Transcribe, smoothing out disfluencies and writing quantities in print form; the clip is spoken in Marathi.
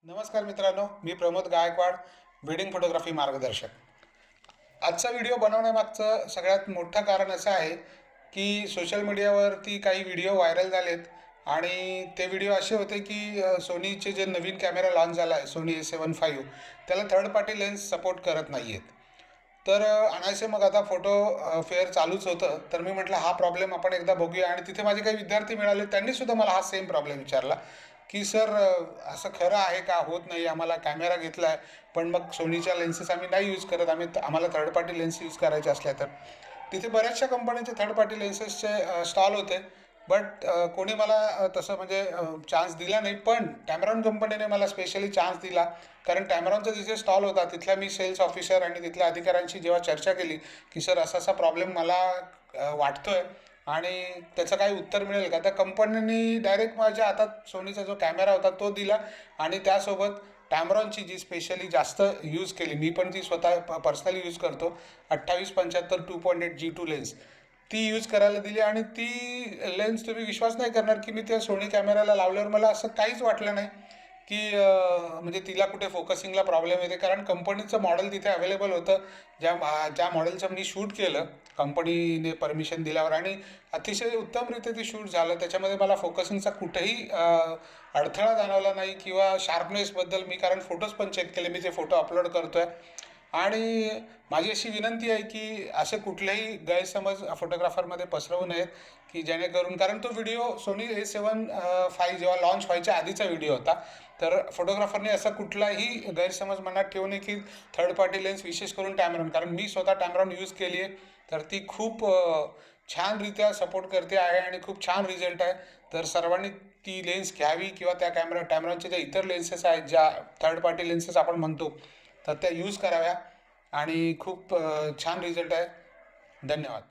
नमस्कार मित्रांनो, मी प्रमोद गायकवाड, वेडिंग फोटोग्राफी मार्गदर्शक. आजचा व्हिडिओ बनवण्यामागचं सगळ्यात मोठं कारण असं आहे की सोशल मीडियावरती काही व्हिडिओ व्हायरल झालेत आणि ते व्हिडिओ असे होते की सोनीचे जे नवीन कॅमेरा लॉन्च झाला आहे सोनी A7V, त्याला थर्ड पार्टी लेन्स सपोर्ट करत नाही आहेत. तर अनायसे मग आता फोटो फेअर चालूच होतं, तर मी म्हटलं हा प्रॉब्लेम आपण एकदा बघूया. आणि तिथे माझे काही विद्यार्थी मिळाले, त्यांनीसुद्धा मला हा सेम प्रॉब्लेम विचारला की सर, असं खरं आहे का? होत नाही, आम्हाला कॅमेरा घेतला आहे पण मग सोनीच्या लेन्सेस आम्ही नाही यूज करत, आम्हाला थर्ड पार्टी लेन्स यूज करायचे असल्या तर. तिथे बऱ्याचशा कंपनीचे थर्ड पार्टी लेन्सेसचे स्टॉल होते, बट कोणी मला तसं म्हणजे चान्स दिला नाही. पण टॅमरॉन कंपनीने मला स्पेशली चान्स दिला, कारण टॅमरॉनचा जिथे स्टॉल होता तिथल्या मी सेल्स ऑफिसर आणि तिथल्या अधिकाऱ्यांशी जेव्हा चर्चा केली की सर असा असा प्रॉब्लेम मला वाटतोय आणि त्याचं काही उत्तर मिळेल का, त्या कंपनीने डायरेक्ट माझ्या हातात सोनीचा जो कॅमेरा होता तो दिला आणि त्यासोबत टॅमरॉनची जी स्पेशली जास्त यूज केली, मी पण ती स्वतः पर्सनली यूज करतो, 2875 2.8G2 लेन्स, ती यूज करायला दिली. आणि ती लेन्स तुम्ही विश्वास नाही करणार की मी त्या सोनी कॅमेराला लावल्यावर मला असं काहीच वाटलं नाही की म्हणजे तिला कुठे फोकसिंगला प्रॉब्लेम येते, कारण कंपनीचं मॉडेल तिथे अवेलेबल होतं, ज्या मॉडेलचं मी शूट केलं कंपनीने परमिशन दिल्यावर, आणि अतिशय उत्तमरित्या ते शूट झालं. त्याच्यामध्ये मला फोकसिंगचा कुठेही अडथळा जाणवला नाही किंवा शार्पनेसबद्दल मी, कारण फोटोज पण चेक केले, मी ते फोटो अपलोड करतो आहे. आणि माझी अशी विनंती आहे की असे कुठलेही गैरसमज फोटोग्राफरमध्ये पसरवू नयेत की जेणेकरून, कारण तो व्हिडिओ सोनी A7V जेव्हा लॉन्च व्हायच्या आधीचा व्हिडिओ होता, तर फोटोग्राफरने असा कुठलाही गैरसमज मनात ठेवू नये की थर्ड पार्टी लेन्स, विशेष करून टॅमरॉन, कारण मी स्वतः टॅमरॉन यूज केली आहे, तर ती खूप छानरित्या सपोर्ट करते आहे आणि खूप छान रिझल्ट आहे. तर सर्वांनी ती लेन्स घ्यावी किंवा त्या टॅमरॉनच्या ज्या इतर लेन्सेस आहेत, ज्या थर्ड पार्टी लेन्सेस आपण म्हणतो, तर त्या यूज कराव्या आणि खूप छान रिझल्ट आहे. धन्यवाद.